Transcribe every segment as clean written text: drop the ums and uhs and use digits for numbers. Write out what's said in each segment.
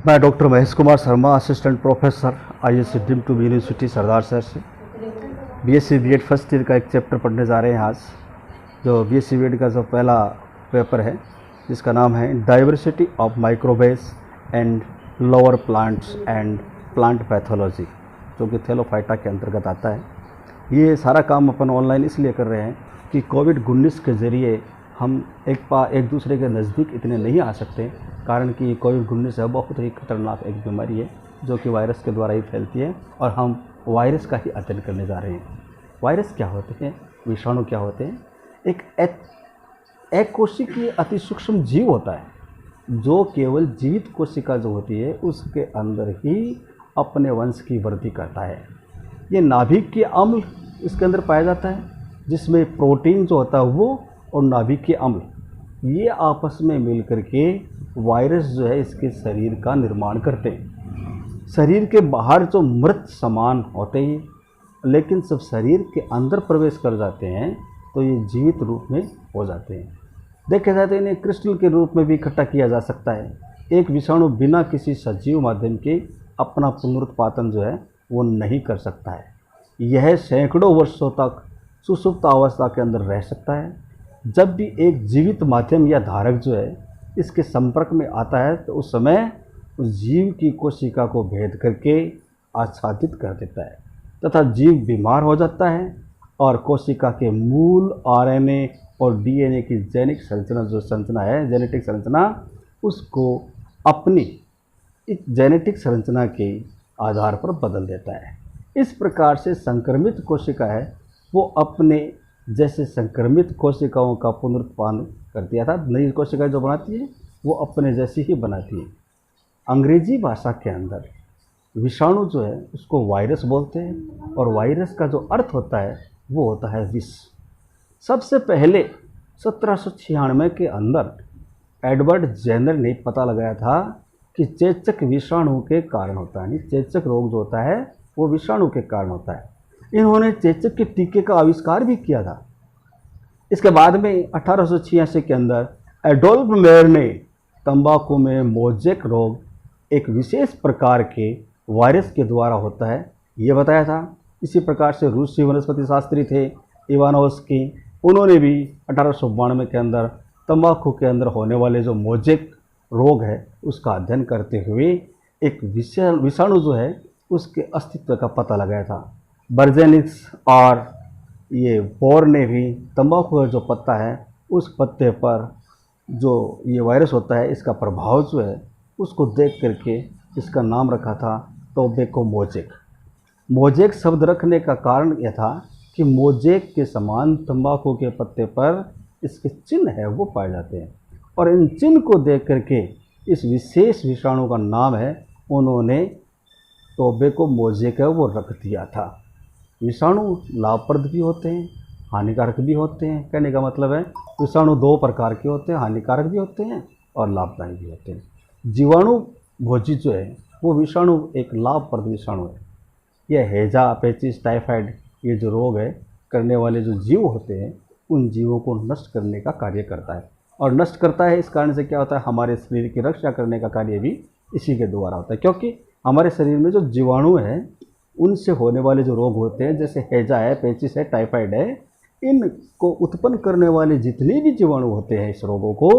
मैं doctor Mahesh Kumar Sharma, assistant professor ISC deemed to be university Sardarshahar से BSc B.Ed first year का एक chapter पढ़ने जा रहे हैं आज। जो BSc B.Ed का जो पहला पेपर है जिसका नाम है diversity of microbes and lower plants and plant pathology, जो कि थैलोफाइटा के अंतर्गत आता है। ये सारा काम अपन ऑनलाइन इसलिए कर रहे हैं कि कोविड-19 के ज़रिए हम एक दूसरे के नज़दीक इतने नहीं आ सकते, कारण कि कोविड-19 है बहुत ही खतरनाक एक बीमारी है जो कि वायरस के द्वारा ही फैलती है और हम वायरस का ही अध्ययन करने जा रहे हैं। वायरस क्या होते हैं, विषाणु क्या होते हैं? एक कोशिकीय अति सूक्ष्म जीव होता है जो केवल जीवित कोशिका जो होती है उसके अंदर ही अपने वंश की वृद्धि करता है। ये नाभिकीय अम्ल इसके अंदर पाया जाता है, जिसमें प्रोटीन जो होता है वो और नाभिकीय अम्ल ये आपस में मिलकर के वायरस जो है इसके शरीर का निर्माण करते हैं। शरीर के बाहर जो मृत समान होते हैं, लेकिन जब शरीर के अंदर प्रवेश कर जाते हैं तो ये जीवित रूप में हो जाते हैं। देखे जाए तो इन्हें क्रिस्टल के रूप में भी इकट्ठा किया जा सकता है। एक विषाणु बिना किसी सजीव माध्यम के अपना पुनरुत्पादन जो है वो नहीं कर सकता है। यह सैकड़ों वर्षों तक सुषुप्त अवस्था के अंदर रह सकता है। जब भी एक जीवित माध्यम या धारक जो है इसके संपर्क में आता है तो उस समय उस जीव की कोशिका को भेद करके आच्छादित कर देता है तथा जीव बीमार हो जाता है और कोशिका के मूल RNA और DNA की जेनेटिक संरचना उसको अपनी इस जेनेटिक संरचना के आधार पर बदल देता है। इस प्रकार से संक्रमित कोशिका है वो अपने जैसे संक्रमित कोशिकाओं का पुनरुत्पादन करती है, अर्थात नई कोशिका जो बनाती है वो अपने जैसी ही बनाती है। अंग्रेजी भाषा के अंदर विषाणु जो है उसको वायरस बोलते हैं और वायरस का जो अर्थ होता है वो होता है विष। सबसे पहले 1796 के अंदर एडवर्ड जेनर ने पता लगाया था कि चेचक विषाणु के कारण होता है, चेचक रोग जो होता है वो विषाणु के कारण होता है। इन्होंने चेचक के टीके का आविष्कार भी किया था। इसके बाद में 1886 के अंदर एडोल्फ मेयर ने तंबाकू में मोज़ेक रोग एक विशेष प्रकार के वायरस के द्वारा होता है ये बताया था। इसी प्रकार से रूसी वनस्पति शास्त्री थे इवानोव्स्की, उन्होंने भी 1892 के अंदर तंबाकू के अंदर होने वाले जो मोज़ेक रोग है उसका अध्ययन करते हुए एक विषाणु जो है उसके अस्तित्व का पता लगाया था। बर्जेनिक्स और ये बोर ने भी तंबाकू का जो पत्ता है उस पत्ते पर जो ये वायरस होता है इसका प्रभाव जो है उसको देख करके इसका नाम रखा था टोबैको मोज़ेक। मोज़ेक शब्द रखने का कारण यह था कि मोज़ेक के समान तंबाकू के पत्ते पर इसके चिन्ह है वो पाए जाते हैं और इन चिन्ह को देख करके इस विशेष विषाणु का नाम है उन्होंने टोबैको मोज़ेक है वो रख दिया था। विषाणु लाभप्रद भी होते हैं, हानिकारक भी होते हैं। कहने का मतलब है विषाणु दो प्रकार के होते हैं, हानिकारक भी होते हैं और लाभदायी भी होते हैं। जीवाणु भोजी जो है वो विषाणु एक लाभप्रद विषाणु है। यह हैजा, पेचिस, टाइफाइड ये जो रोग है करने वाले जो जीव होते हैं उन जीवों को नष्ट करने का कार्य करता है और नष्ट करता है। इस कारण से क्या होता है, हमारे शरीर की रक्षा करने का कार्य भी इसी के द्वारा होता है, क्योंकि हमारे शरीर में जो जीवाणु हैं उनसे होने वाले जो रोग होते हैं जैसे हैजा है, पेचिस है, टाइफाइड है, इनको उत्पन्न करने वाले जितने भी जीवाणु होते हैं इस रोगों को,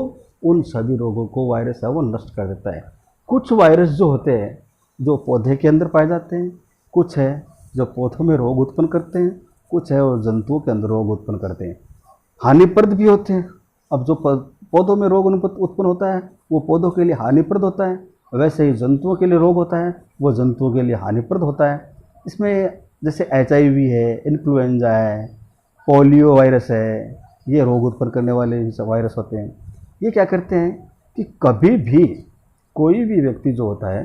उन सभी रोगों को वायरस है वो नष्ट कर देता है। कुछ वायरस जो होते हैं जो पौधे के अंदर पाए जाते हैं, कुछ है जो पौधों में रोग उत्पन्न करते हैं, कुछ है वो जंतुओं के अंदर रोग उत्पन्न करते हैं। हानिप्रद भी होते हैं। अब जो पौधों में रोग उत्पन्न होता है वो पौधों के लिए हानिप्रद होता है, वैसे ही जंतुओं के लिए रोग होता है वो जंतुओं के लिए हानिप्रद होता है। इसमें जैसे HIV है, इन्फ्लुएंजा है, पोलियो वायरस है, ये रोग उत्पन्न करने वाले वायरस होते हैं। ये क्या करते हैं कि कभी भी कोई भी व्यक्ति जो होता है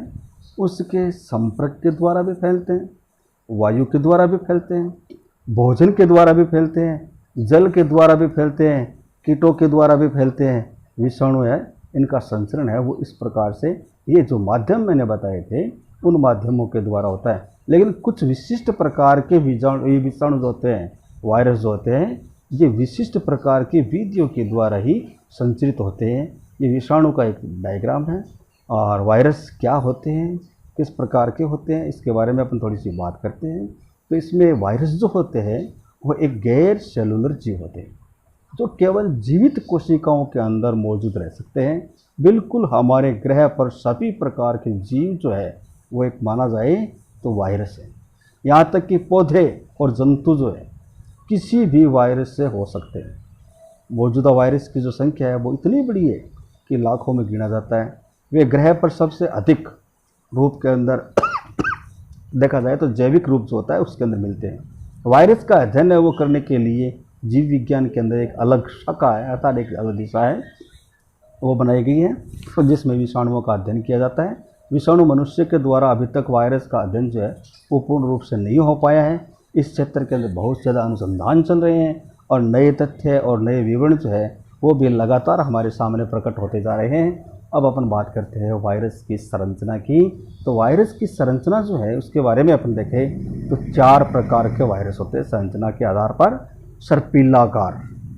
उसके संपर्क के द्वारा भी फैलते हैं, वायु के द्वारा भी फैलते हैं, भोजन के द्वारा भी फैलते हैं, जल के द्वारा भी फैलते हैं, कीटों के द्वारा भी फैलते हैं। विषाणु है इनका संचरण है वो इस प्रकार से ये जो माध्यम मैंने बताए थे उन माध्यमों के द्वारा होता है। लेकिन कुछ विशिष्ट प्रकार के विषाणु जो होते हैं, वायरस जो होते हैं, ये विशिष्ट प्रकार की विधियों के द्वारा ही संचरित होते हैं। ये विषाणु का एक डायग्राम है और वायरस क्या होते हैं, किस प्रकार के होते हैं, इसके बारे में अपन थोड़ी सी बात करते हैं। तो इसमें वायरस जो होते हैं वो एक गैर सेलुलर जीव होते हैं जो केवल जीवित कोशिकाओं के अंदर मौजूद रह सकते हैं। बिल्कुल हमारे ग्रह पर सभी प्रकार के जीव जो है वो एक माना जाए तो वायरस है। यहाँ तक कि पौधे और जंतु जो है किसी भी वायरस से हो सकते हैं। मौजूदा वायरस की जो संख्या है वो इतनी बड़ी है कि लाखों में गिना जाता है। वे ग्रह पर सबसे अधिक रूप के अंदर देखा जाए तो जैविक रूप जो होता है उसके अंदर मिलते हैं। वायरस का अध्ययन है वो करने के लिए जीव विज्ञान के अंदर एक अलग शाखा है अर्थात एक अलग दिशा है वो बनाई गई है, तो जिसमें विषाणुओं का अध्ययन किया जाता है। विषाणु मनुष्य के द्वारा अभी तक वायरस का अध्ययन जो है वो पूर्ण रूप से नहीं हो पाया है। इस क्षेत्र के अंदर बहुत ज़्यादा अनुसंधान चल रहे हैं और नए तथ्य और नए विवरण जो है वो भी लगातार हमारे सामने प्रकट होते जा रहे हैं। अब अपन बात करते हैं वायरस की संरचना की। तो वायरस की संरचना जो है उसके बारे में अपन देखें तो 4 प्रकार के वायरस होते हैं संरचना के आधार पर। सर्पिलाकार,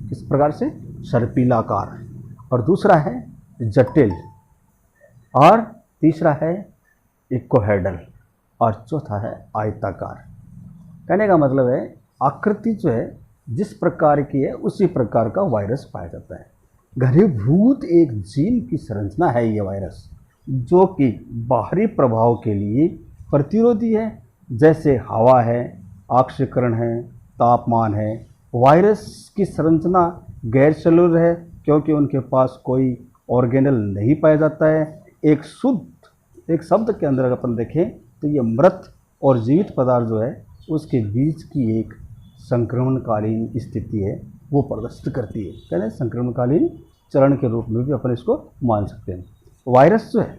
किस प्रकार से? सर्पिलाकार। और दूसरा है जटिल, और तीसरा है इकोहेडल, और चौथा है आयताकार। कहने का मतलब है आकृति जो है जिस प्रकार की है उसी प्रकार का वायरस पाया जाता है। घनीभूत एक जीन की संरचना है ये वायरस जो कि बाहरी प्रभाव के लिए प्रतिरोधी है, जैसे हवा है, ऑक्सीकरण है, तापमान है। वायरस की संरचना गैर सेलुलर है क्योंकि उनके पास कोई ऑर्गेनल नहीं पाया जाता है। एक शब्द के अंदर अगर अपन देखें तो ये मृत और जीवित पदार्थ जो है उसके बीच की एक संक्रमणकालीन स्थिति है वो प्रदर्शित करती है। कहते हैं संक्रमणकालीन चरण के रूप में भी अपन इसको मान सकते हैं। वायरस जो है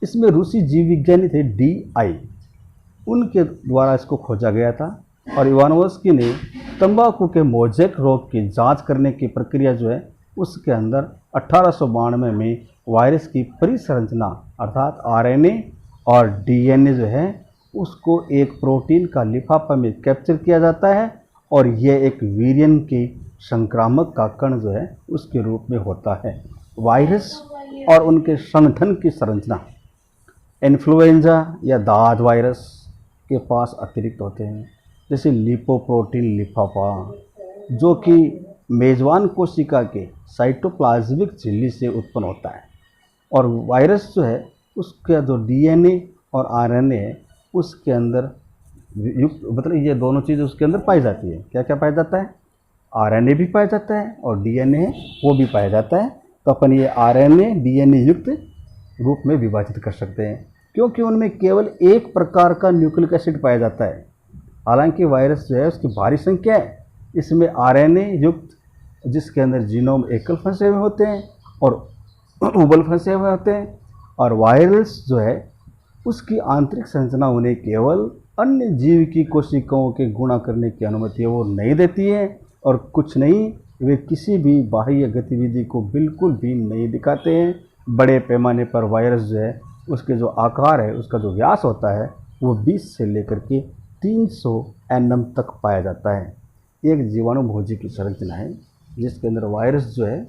इसमें रूसी जीव विज्ञानी थे DI, उनके द्वारा इसको खोजा गया था। और इवानोव्स्की ने तंबाकू के मोज़ेक रोग की जांच करने की प्रक्रिया जो है उसके अंदर 1892 में वायरस की परिसंरचना अर्थात RNA और DNA जो है उसको एक प्रोटीन का लिफाफा में कैप्चर किया जाता है और यह एक वीर्यन के संक्रामक का कण जो है उसके रूप में होता है। वायरस और उनके संगठन की संरचना इन्फ्लुएंजा या दाद वायरस के पास अतिरिक्त होते हैं, जैसे लिपोप्रोटीन लिफाफा जो कि मेजबान कोशिका के साइटोप्लाज्मिक झिल्ली से उत्पन्न होता है। और वायरस जो है उसका जो DNA और RNA है उसके अंदर युक्त, मतलब ये दोनों चीज़ उसके अंदर पाई जाती है। क्या क्या पाया जाता है? RNA भी पाया जाता है और DNA है वो भी पाया जाता है। तो अपन ये RNA DNA युक्त रूप में विभाजित कर सकते हैं क्योंकि उनमें केवल एक प्रकार का न्यूक्लिक एसिड पाया जाता है। हालांकि वायरस जो है उसकी भारी संख्या है, इसमें RNA युक्त जिसके अंदर जीनोम एकल फंसे हुए होते हैं और उबल फंसे हुए होते हैं। और वायरस जो है उसकी आंतरिक संरचना उन्हें केवल अन्य जीव की कोशिकाओं के गुणा करने की अनुमति वो नहीं देती है और कुछ नहीं, वे किसी भी बाह्य गतिविधि को बिल्कुल भी नहीं दिखाते हैं। बड़े पैमाने पर वायरस जो है उसके जो आकार है उसका जो व्यास होता है वो 20 से लेकर के 300 nm तक पाया जाता है। एक जीवाणु भोजी की संरचना है जिसके अंदर वायरस जो है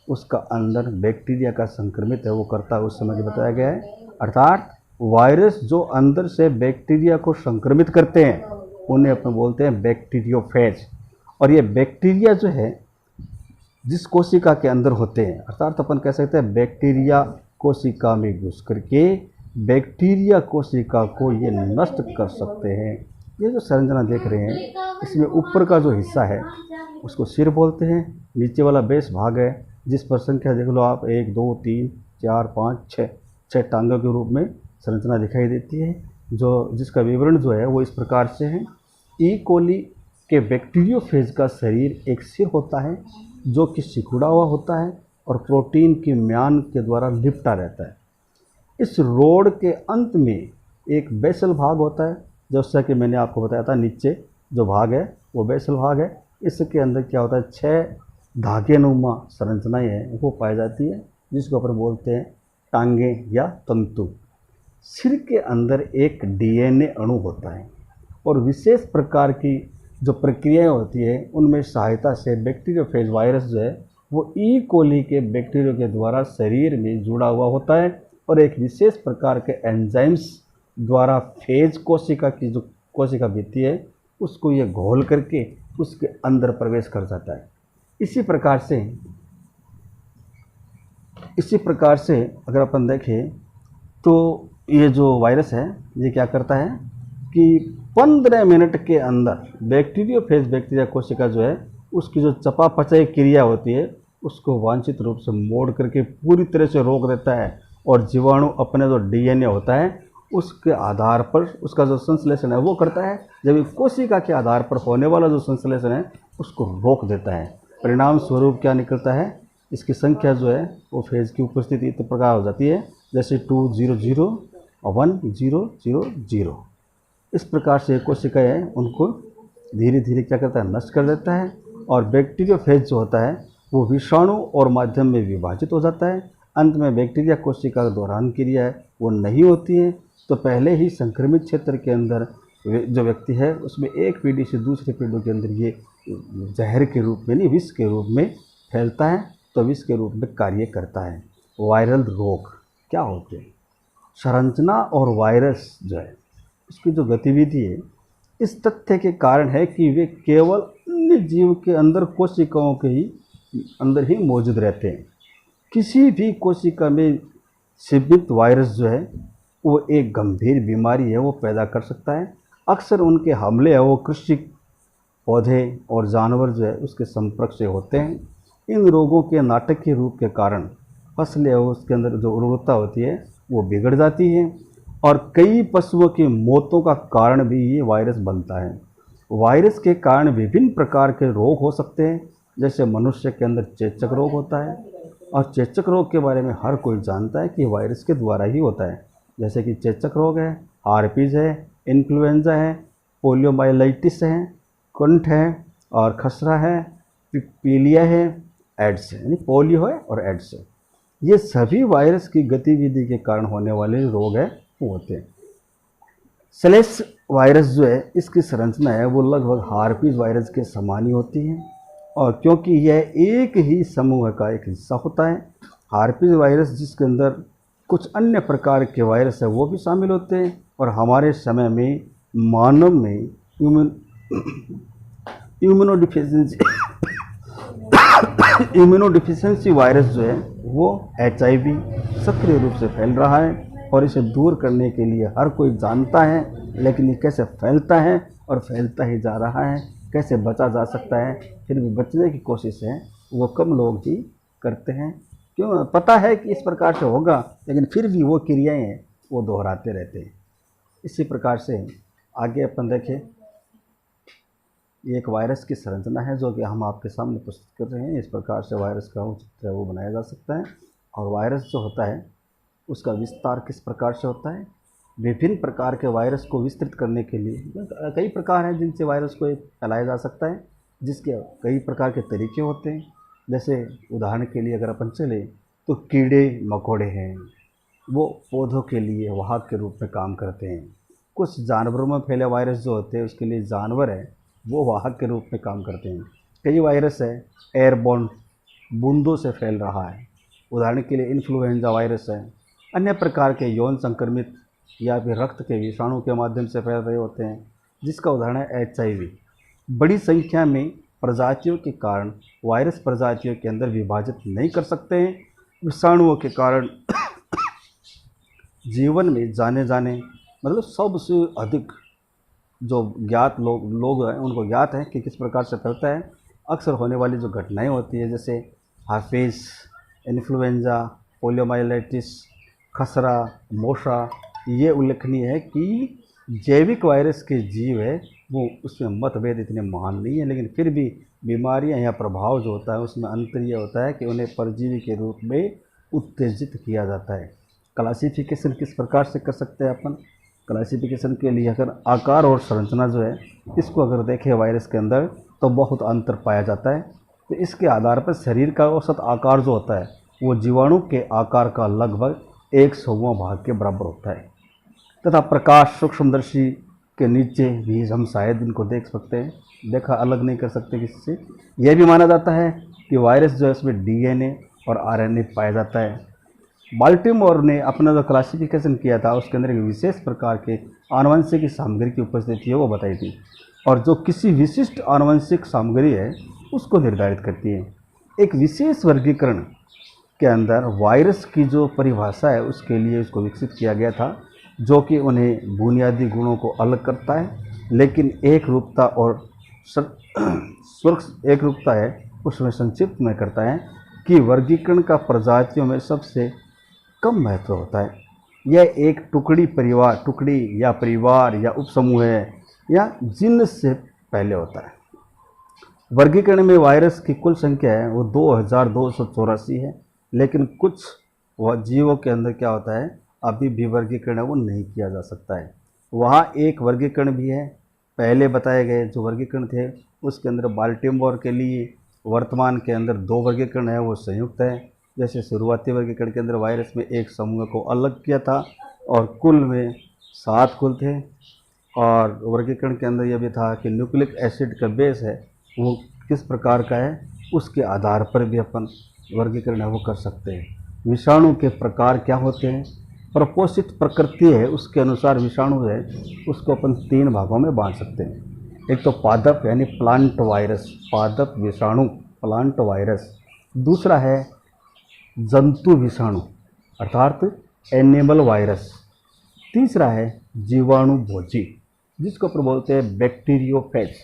उसका अंदर बैक्टीरिया का संक्रमित है वो करता है, उस समय बताया गया है। अर्थात वायरस जो अंदर से बैक्टीरिया को संक्रमित करते हैं उन्हें अपन बोलते हैं बैक्टीरियोफेज। और ये बैक्टीरिया जो है जिस कोशिका के अंदर होते हैं अर्थात अपन कह सकते हैं बैक्टीरिया कोशिका में घुस करके बैक्टीरिया कोशिका को ये नष्ट कर सकते हैं। ये जो संरचना देख रहे हैं इसमें ऊपर का जो हिस्सा है उसको सिर बोलते हैं, नीचे वाला बेस भाग है जिस पर संख्या देख लो आप 1 2 3 4 5 6 टांगों के रूप में संरचना दिखाई देती है। जो जिसका विवरण जो है वो इस प्रकार से है। ई कोली के बैक्टीरियोफेज का शरीर एक सिर होता है जो कि सिकुड़ा हुआ होता है और प्रोटीन की म्यान के द्वारा लिपटा रहता है। इस रोड के अंत में एक बेसल भाग होता है, जैसा कि मैंने आपको बताया था नीचे जो भाग है वो बेसल भाग है। इसके अंदर क्या होता है 6 धागेनुमा संरचनाएं हैं वो पाई जाती है जिसको अपन बोलते हैं टांगे या तंतु। सिर के अंदर एक DNA अणु होता है और विशेष प्रकार की जो प्रक्रियाएं होती है उनमें सहायता से बैक्टीरियोफेज वायरस जो है वो ई कोली के बैक्टीरिया के द्वारा शरीर में जुड़ा हुआ होता है और एक विशेष प्रकार के एंजाइम्स द्वारा फेज कोशिका की जो कोशिका भित्ति है उसको ये घोल करके उसके अंदर प्रवेश कर जाता है। इसी प्रकार से अगर अपन देखें तो ये जो वायरस है ये क्या करता है कि 15 मिनट के अंदर बैक्टीरियोफेज बैक्टीरिया कोशिका जो है उसकी जो चयापचय क्रिया होती है उसको वांछित रूप से मोड़ करके पूरी तरह से रोक देता है और जीवाणु अपने जो डीएनए होता है उसके आधार पर उसका जो संश्लेषण है वो करता है, जबकि कोशिका के आधार पर होने वाला जो संश्लेषण है उसको रोक देता है। परिणाम स्वरूप क्या निकलता है, इसकी संख्या जो है वो फेज की उपस्थिति इस प्रकार हो जाती है जैसे 200 और 1000। इस प्रकार से कोशिकाएँ उनको धीरे धीरे क्या करता है, नष्ट कर देता है और बैक्टीरियोफेज जो होता है वो विषाणु और माध्यम में विभाजित हो जाता है। अंत में बैक्टीरिया कोशिका का दोहरान क्रिया है वो नहीं होती है, तो पहले ही संक्रमित क्षेत्र के अंदर जो व्यक्ति है उसमें एक पीढ़ी से दूसरी पीढ़ी के अंदर ये जहर के रूप में नहीं विष के रूप में फैलता है, तो विष के रूप में कार्य करता है। वायरल रोग क्या होते हैं, संरचना और वायरस जो है उसकी जो गतिविधि है इस तथ्य के कारण है कि वे केवल अन्य जीव के अंदर कोशिकाओं के ही अंदर ही मौजूद रहते हैं। किसी भी कोशिका में सीमित वायरस जो है वो एक गंभीर बीमारी है वो पैदा कर सकता है। अक्सर उनके हमले है वो कृषि पौधे और जानवर जो है उसके संपर्क से होते हैं। इन रोगों के नाटकीय रूप के कारण फसलें और उसके अंदर जो उर्वरता होती है वो बिगड़ जाती है और कई पशुओं की मौतों का कारण भी ये वायरस बनता है। वायरस के कारण विभिन्न प्रकार के रोग हो सकते हैं, जैसे मनुष्य के अंदर चेचक रोग होता है और चेचक रोग के बारे में हर कोई जानता है कि वायरस के द्वारा ही होता है, जैसे कि चेचक रोग है, आरपीज है, इन्फ्लुएंजा है, पोलियोमाइलाइटिस है, कंठ है और खसरा है, पीलिया है, एड्स है, यानी पोलियो है और एड्स है। ये सभी वायरस की गतिविधि के कारण होने वाले रोग है वो होते हैं। स्लेश वायरस जो है इसकी संरचना है वो लगभग हार्पीज वायरस के समान ही होती है और क्योंकि यह एक ही समूह का एक हिस्सा होता है। हार्पीज वायरस जिसके अंदर कुछ अन्य प्रकार के वायरस है वो भी शामिल होते हैं और हमारे समय में मानव में इम्यूनोडिफिशियंसी वायरस जो है वो HIV सक्रिय रूप से फैल रहा है और इसे दूर करने के लिए हर कोई जानता है, लेकिन ये कैसे फैलता है और फैलता ही जा रहा है, कैसे बचा जा सकता है, फिर भी बचने की कोशिश है वो कम लोग ही करते हैं। क्यों, पता है कि इस प्रकार से होगा लेकिन फिर भी वो क्रियाएं हैं वो दोहराते रहते हैं। इसी प्रकार से आगे अपन देखें, ये एक वायरस की संरचना है जो कि हम आपके सामने प्रस्तुत कर रहे हैं। इस प्रकार से वायरस का चित्र वो बनाया जा सकता है और वायरस जो होता है उसका विस्तार किस प्रकार से होता है। विभिन्न प्रकार के वायरस को विस्तृत करने के लिए कई प्रकार हैं जिनसे वायरस को फैलाया जा सकता है, जिसके कई प्रकार के तरीके होते हैं। जैसे उदाहरण के लिए अगर अपन चले तो कीड़े मकोड़े हैं वो पौधों के लिए वाहक के रूप में काम करते हैं। कुछ जानवरों में फैले वायरस जो होते हैं उसके लिए जानवर है वो वाहक के रूप में काम करते हैं। कई वायरस है एयरबोर्न बूंदों से फैल रहा है, उदाहरण के लिए इन्फ्लुएंजा वायरस है। अन्य प्रकार के यौन संक्रमित या फिर रक्त के विषाणु के माध्यम से फैल रहे होते हैं, जिसका उदाहरण है HIV। बड़ी संख्या में प्रजातियों के कारण वायरस प्रजातियों के अंदर विभाजित नहीं कर सकते हैं। विषाणुओं के कारण जीवन में जाने मतलब सबसे अधिक जो ज्ञात लोग हैं उनको ज्ञात है कि किस प्रकार से फैलता है। अक्सर होने वाली जो घटनाएं होती है जैसे हार्पीज, इन्फ्लुएंजा, पोलियोमाइलाइटिस, खसरा, मोशा, ये उल्लेखनीय है कि जैविक वायरस के जीव है वो उसमें मतभेद इतने महान नहीं है, लेकिन फिर भी बीमारियां या प्रभाव जो होता है उसमें अंतर यह होता है कि उन्हें परजीवी के रूप में उत्तेजित किया जाता है। क्लासिफिकेशन किस प्रकार से कर सकते हैं अपन, क्लासिफिकेशन के लिए अगर आकार और संरचना जो है इसको अगर देखें वायरस के अंदर तो बहुत अंतर पाया जाता है। तो इसके आधार पर शरीर का औसत आकार जो होता है वो जीवाणु के आकार का लगभग 100वां भाग के बराबर होता है तथा प्रकाश सूक्ष्मदर्शी के नीचे भी हम शायद इनको देख सकते हैं, देखा अलग नहीं कर सकते किसी से। यह भी माना जाता है कि वायरस जो है उसमें DNA और RNA पाया जाता है। बाल्टीमोर ने अपना जो क्लासिफिकेशन किया था उसके अंदर एक विशेष प्रकार के आनुवंशिक सामग्री की उपस्थिति है वो बताई थी, और जो किसी विशिष्ट आनुवंशिक सामग्री है उसको निर्धारित करती है। एक विशेष वर्गीकरण के अंदर वायरस की जो परिभाषा है उसके लिए इसको विकसित किया गया था, जो कि उन्हें बुनियादी गुणों को अलग करता है, लेकिन एक रूपता और एक रूपता है उसमें संक्षिप्त में करता है कि वर्गीकरण का प्रजातियों में सबसे कम महत्व होता है। यह एक टुकड़ी या परिवार या उपसमूह है या जिन्स से पहले होता है। वर्गीकरण में वायरस की कुल संख्या है वो 2284 है, लेकिन कुछ जीवों के अंदर क्या होता है अभी भी वर्गीकरण वो नहीं किया जा सकता है। वहाँ एक वर्गीकरण भी है, पहले बताए गए जो वर्गीकरण थे उसके अंदर बाल्टीमोर के लिए वर्तमान के अंदर 2 वर्गीकरण है वो संयुक्त है। जैसे शुरुआती वर्गीकरण के अंदर वायरस में एक समूह को अलग किया था और कुल में 7 कुल थे, और वर्गीकरण के अंदर यह भी था कि न्यूक्लिक एसिड का बेस है वो किस प्रकार का है उसके आधार पर भी अपन वर्गीकरण है वो कर सकते हैं। विषाणु के प्रकार क्या होते हैं, प्रपोषित प्रकृति है उसके अनुसार विषाणु है उसको अपन 3 भागों में बांट सकते हैं। एक तो पादप यानी प्लांट वायरस, पादप विषाणु प्लांट वायरस। दूसरा है जंतु विषाणु अर्थात एनिमल वायरस। तीसरा है जीवाणु भोजी जिसको अपन बोलते हैं बैक्टीरियोफेज।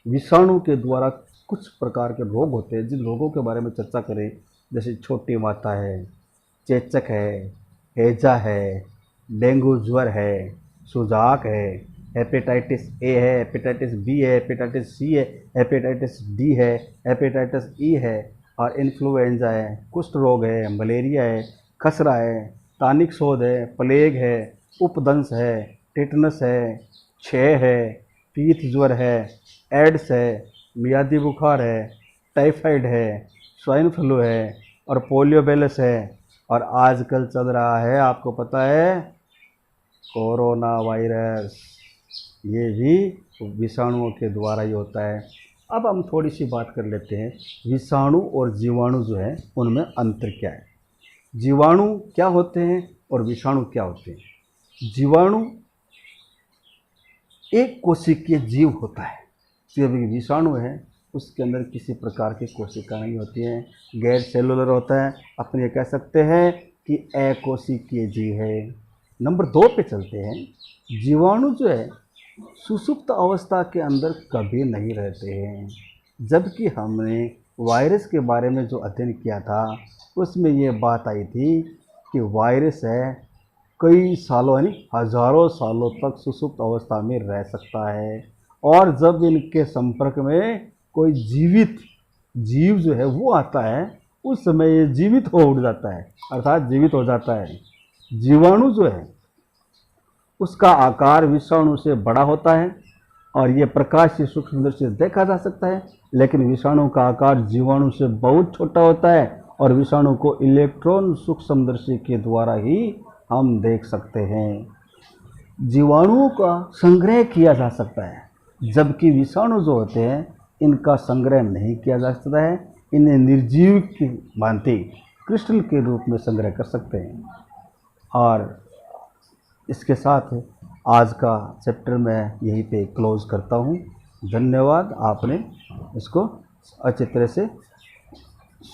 विषाणु के द्वारा कुछ प्रकार के रोग होते हैं जिन रोगों के बारे में चर्चा करें, जैसे छोटी माता है, चेचक है, हैजा है, डेंगू ज्वर है, सुजाक है, हेपेटाइटिस ए है, हेपेटाइटिस बी है, हेपेटाइटिस सी है, हेपेटाइटिस डी है, हेपेटाइटिस ई है, और इन्फ्लुएंजा है, कुष्ठ रोग है, मलेरिया है, खसरा है, तानिक शोध है, प्लेग है, उपदंश है, टेटनस है, क्षय है, पीत ज्वर है, एड्स है, मियादी बुखार है, टाइफाइड है, स्वाइन फ्लू है और पोलियोबेलस है, और आजकल चल रहा है आपको पता है कोरोना वायरस। ये भी विषाणुओं के द्वारा ही होता है। अब हम थोड़ी सी बात कर लेते हैं विषाणु और जीवाणु जो है उनमें अंतर क्या है। जीवाणु क्या होते हैं और विषाणु क्या होते हैं। जीवाणु एक कोशिकीय जीव होता है, जो विषाणु है उसके अंदर किसी प्रकार की कोशिका नहीं होती है, गैर सेलुलर होता है। अपन ये कह सकते हैं कि अकोशिकीय जीव है। नंबर 2 पे चलते हैं। जीवाणु जो है सुषुप्त अवस्था के अंदर कभी नहीं रहते हैं, जबकि हमने वायरस के बारे में जो अध्ययन किया था उसमें ये बात आई थी कि वायरस है कई सालों यानी हजारों सालों तक सुषुप्त अवस्था में रह सकता है, और जब इनके संपर्क में कोई जीवित जीव जो है वो आता है उस समय ये जीवित हो उठ जाता है, अर्थात जीवित हो जाता है। जीवाणु जो है उसका आकार विषाणु से बड़ा होता है और ये प्रकाश से सूक्ष्म दृष्टि से देखा जा सकता है, लेकिन विषाणु का आकार जीवाणु से बहुत छोटा होता है और विषाणु को इलेक्ट्रॉन सूक्ष्म दृष्टि के द्वारा ही हम देख सकते हैं। जीवाणुओं का संग्रह किया जा सकता है, जबकि विषाणु जो होते हैं इनका संग्रह नहीं किया जा सकता है। इन्हें निर्जीव की भांति क्रिस्टल के रूप में संग्रह कर सकते हैं। और इसके साथ आज का चैप्टर मैं यहीं पे क्लोज करता हूँ। धन्यवाद, आपने इसको अच्छी तरह से